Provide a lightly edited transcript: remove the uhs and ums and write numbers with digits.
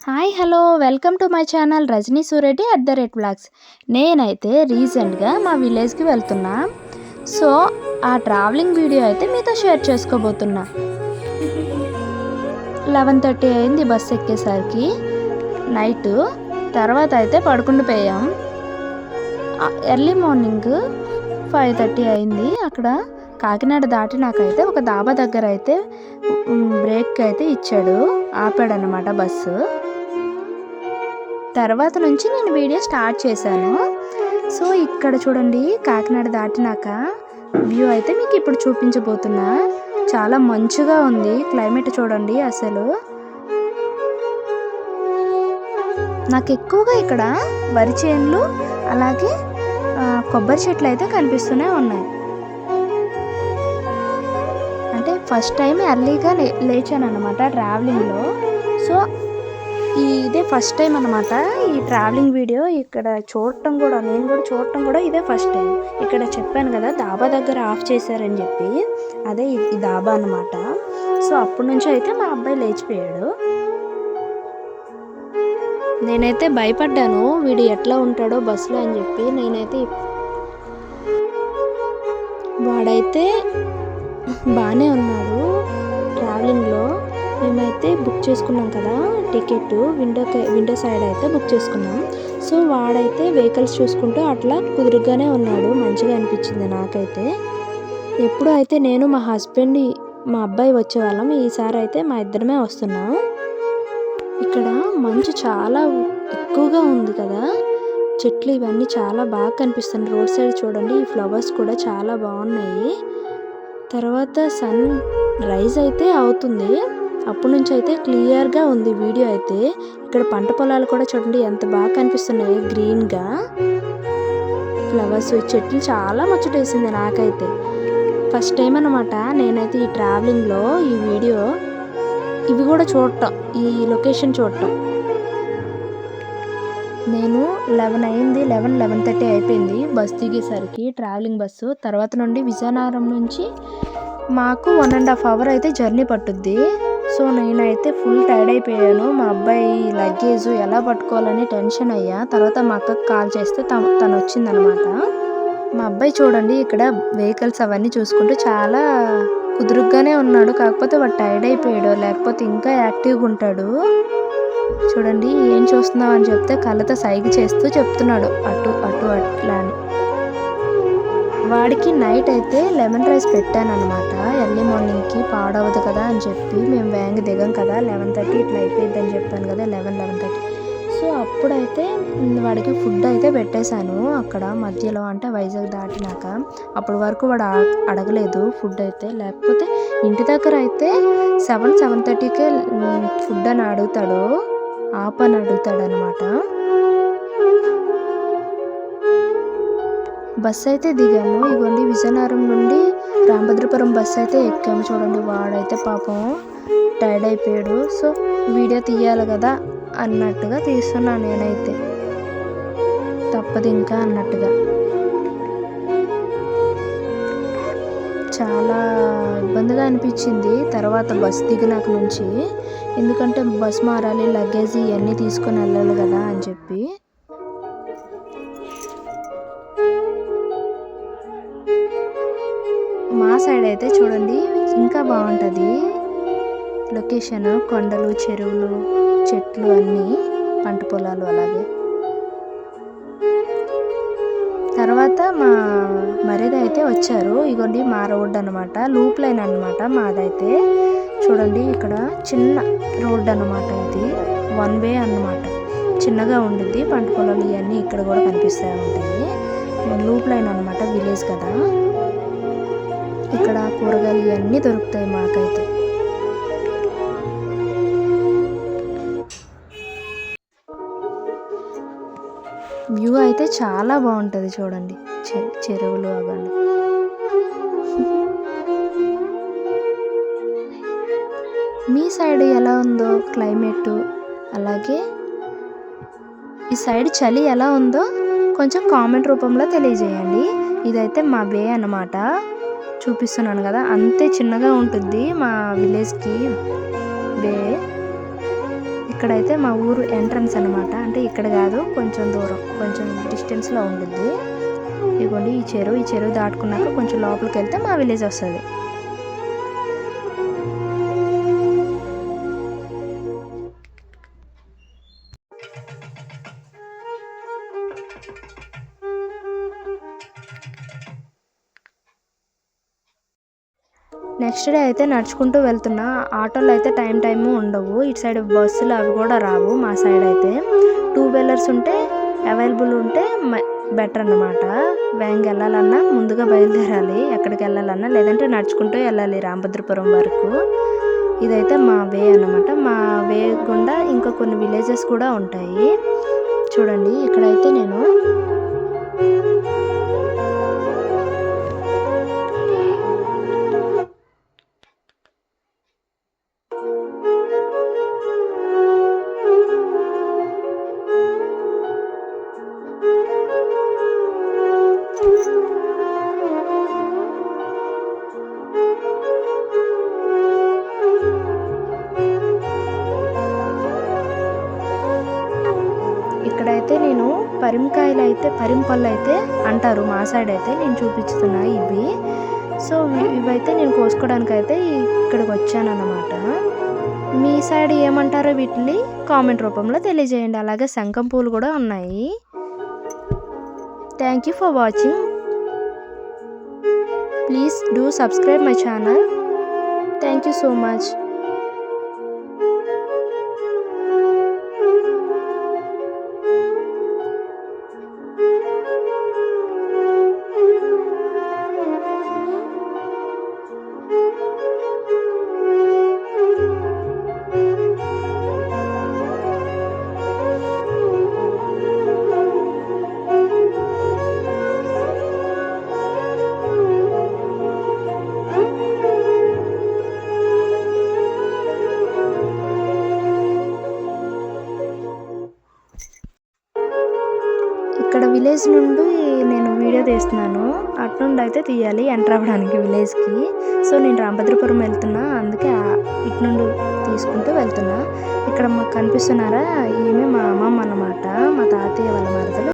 Hi hello welcome to my channel Rajani Sureddy @vlogs. నేనైతే రీసెంట్గా మా విలేజ్కి వెళ్తున్నా. సో ఆ ట్రావెలింగ్ వీడియో అయితే మీతో షేర్ చేసుకోబోతున్నా. 11:30 అయింది బస్ ఎక్కేసరికి నైట్. తర్వాత అయితే పడుకుండిపోయాం. ఎర్లీ మార్నింగ్ 5:30 అయింది. అక్కడ కాకినాడ దాటినాకైతే ఒక దాబా దగ్గర అయితే బ్రేక్ అయితే ఇచ్చాడు, ఆపాడనమాట బస్సు. తర్వాత నుంచి నేను వీడియో స్టార్ట్ చేశాను. సో ఇక్కడ చూడండి, కాకినాడ దాటినాక వ్యూ అయితే మీకు ఇప్పుడు చూపించబోతున్నా. చాలా మంచుగా ఉంది క్లైమేట్ చూడండి. అసలు నాకు ఎక్కువగా ఇక్కడ వరి చేనులు అలాగే కొబ్బరి చెట్లు అయితే కనిపిస్తూనే ఉన్నాయి. అంటే ఫస్ట్ టైం ఎర్లీగా లేచాను అనమాట ట్రావెలింగ్లో. సో ఇదే ఫస్ట్ టైం అనమాట ఈ ట్రావెలింగ్ వీడియో ఇక్కడ చూడటం కూడా, నేను కూడా చూడటం కూడా ఇదే ఫస్ట్ టైం. ఇక్కడ చెప్పాను కదా దాబా దగ్గర ఆఫ్ చేశారని చెప్పి, అదే ఈ దాబా అనమాట. సో అప్పటి నుంచి అయితే మా అబ్బాయి లేచిపోయాడు. నేనైతే భయపడ్డాను వీడు ఎట్లా ఉంటాడో బస్సులో అని చెప్పి. నేనైతే వాడైతే బాగానే ఉన్నాడు ట్రావెలింగ్లో. మేమైతే బుక్ చేసుకున్నాం కదా టికెట్, విండో సైడ్ అయితే బుక్ చేసుకున్నాం. సో వాడైతే వెహికల్స్ చూసుకుంటూ అట్లా కుదురుగానే ఉన్నాడు. మంచిగా అనిపించింది నాకైతే. ఎప్పుడు అయితే నేను మా హస్బెండ్ మా అబ్బాయి వచ్చేవాళ్ళం, ఈసారి అయితే మా ఇద్దరమే వస్తున్నాం. ఇక్కడ మంచు చాలా ఎక్కువగా ఉంది కదా, చెట్లు ఇవన్నీ చాలా బాగా కనిపిస్తుంది. రోడ్ సైడ్ చూడండి, ఈ ఫ్లవర్స్ కూడా చాలా బాగున్నాయి. తర్వాత సన్ రైజ్ అయితే అవుతుంది. అప్పటి నుంచి అయితే క్లియర్గా ఉంది వీడియో అయితే. ఇక్కడ పంట పొలాలు కూడా చూడండి ఎంత బాగా కనిపిస్తున్నాయి గ్రీన్గా. ఫ్లవర్స్, చెట్లు చాలా ముచ్చటేసింది నాకైతే. ఫస్ట్ టైం అనమాట నేనైతే ఈ ట్రావెలింగ్లో ఈ వీడియో ఇవి కూడా చూడటం, ఈ లొకేషన్ చూడటం. నేను 11:30 అయిపోయింది బస్ దిగేసరికి, ట్రావెలింగ్ బస్సు. తర్వాత నుండి విజయనగరం నుంచి మాకు 1.5 hour అయితే జర్నీ పట్టుద్ది. సో నేనైతే ఫుల్ టైర్డ్ అయిపోయాను. మా అబ్బాయి లగేజ్ ఎలా పట్టుకోవాలని టెన్షన్ అయ్యా. తర్వాత మా అక్కకు కాల్ చేస్తే తను వచ్చిందనమాట. మా అబ్బాయి చూడండి ఇక్కడ వెహికల్స్ అవన్నీ చూసుకుంటూ చాలా కుదురుగ్గానే ఉన్నాడు. కాకపోతే వాడు టైర్డ్ అయిపోయాడు, లేకపోతే ఇంకా యాక్టివ్గా ఉంటాడు. చూడండి ఏం చూస్తున్నావు అని చెప్తే కళ్ళతో సైగ చేస్తూ చెప్తున్నాడు అటు అటు అట్లా అని. వాడికి నైట్ అయితే లెమన్ రైస్ పెట్టాను అనమాట. ఎర్లీ మార్నింగ్కి పాడవదు కదా అని చెప్పి, మేము వ్యాంగ్ దిగాం కదా 11:30 ఇట్లా అయిపోయింది అని చెప్పాను కదా, 11:30. సో అప్పుడైతే వాడికి ఫుడ్ అయితే పెట్టేశాను అక్కడ మధ్యలో, అంటే వైజాగ్ దాటినాక. అప్పటి వరకు వాడు అడగలేదు ఫుడ్ అయితే. లేకపోతే ఇంటి దగ్గర అయితే 7:30కే ఫుడ్ అని అడుగుతాడు, ఆపని అడుగుతాడు అనమాట. బస్ అయితే దిగాము. ఇవ్వండి విజయనగరం నుండి రామభద్రపురం బస్ అయితే ఎక్కాము. చూడండి వాడైతే పాపం టైర్డ్ అయిపోయాడు. సో వీడియో తీయాలి కదా అన్నట్టుగా తీస్తున్నా నేనైతే, తప్పదు ఇంకా అన్నట్టుగా. చాలా ఇబ్బందిగా అనిపించింది తర్వాత బస్ దిగినాక నుంచి, ఎందుకంటే బస్ మారాలి, లగేజ్ ఇవన్నీ తీసుకొని వెళ్ళాలి కదా అని చెప్పి. మా సైడ్ అయితే చూడండి ఇంకా బాగుంటుంది లొకేషన్. కొండలు, చెరువులు, చెట్లు, అన్నీ పంట పొలాలు అలాగే. తర్వాత మా మరిది అయితే వచ్చారు. ఇగోండి మా రోడ్ అనమాట, లూప్ లైన్ అనమాట మాదైతే. చూడండి ఇక్కడ చిన్న రోడ్ అనమాట, ఇది 1 way అన్నమాట. చిన్నగా ఉండిద్ది, పంట పొలాలు ఇవన్నీ ఇక్కడ కూడా కనిపిస్తూ ఉంటాయి. లూప్ లైన్ అనమాట, విలేజ్ కదా. ఇక్కడ కూరగాయలు ఇవన్నీ దొరుకుతాయి మాకైతే. వ్యూ అయితే చాలా బాగుంటుంది చూడండి, చెరువులు అవన్నీ. మీ సైడ్ ఎలా ఉందో క్లైమేట్, అలాగే ఈ సైడ్ చలి ఎలా ఉందో కొంచెం కామెంట్ రూపంలో తెలియజేయండి. ఇదైతే మా వే అన్నమాట, చూపిస్తున్నాను కదా, అంతే చిన్నగా ఉంటుంది మా విలేజ్కి వే. ఇక్కడైతే మా ఊరు ఎంట్రన్స్ అనమాట. అంటే ఇక్కడ కాదు, కొంచెం దూరం, కొంచెం డిస్టెన్స్లో ఉంటుంది. ఇదిగోండి ఈ చెరువు దాటుకున్నాక కొంచెం లోపలికి వెళ్తే మా విలేజ్ వస్తుంది. నెక్స్ట్ డే అయితే నడుచుకుంటూ వెళ్తున్నా. ఆటోలు అయితే టైం ఉండవు. ఇటు సైడ్ బస్సులు అవి కూడా రావు. మా సైడ్ అయితే 2 వీలర్స్ ఉంటే అవైలబుల్ ఉంటే బెటర్ అన్నమాట. వేగంగా వెళ్ళాలన్నా ముందుగా బయలుదేరాలి ఎక్కడికి వెళ్ళాలన్నా, లేదంటే నడుచుకుంటూ వెళ్ళాలి రామభద్రపురం వరకు. ఇదైతే మా వే అన్నమాట. మా వే గుండా ఇంకా కొన్ని విలేజెస్ కూడా ఉంటాయి. చూడండి ఇక్కడైతే నేను పరిమపళ్ళు అయితే అంటారు మా సైడ్ అయితే. నేను చూపించుతున్నా ఇవి. సో ఇవైతే నేను కోసుకోవడానికి అయితే ఇక్కడికి వచ్చాను అన్నమాట. మీ సైడ్ ఏమంటారో వీటిని కామెంట్ రూపంలో తెలియజేయండి. అలాగే శంఖం పూలు కూడా ఉన్నాయి. Thank you for watching. Please do subscribe my channel. Thank you so much. ఇక్కడ విలేజ్ నుండి నేను వీడియో తీస్తున్నాను. అటు నుండి అయితే తీయాలి ఎంటర్ అవ్వడానికి విలేజ్కి. సో నేను రామభద్రపురం వెళ్తున్నా, అందుకే ఇటు నుండి తీసుకుంటూ వెళ్తున్నా. ఇక్కడ మాకు కనిపిస్తున్నారా, ఈమె మా అమ్మమ్మ అన్నమాట, మా తాతయ్య వాళ్ళ మరదలు.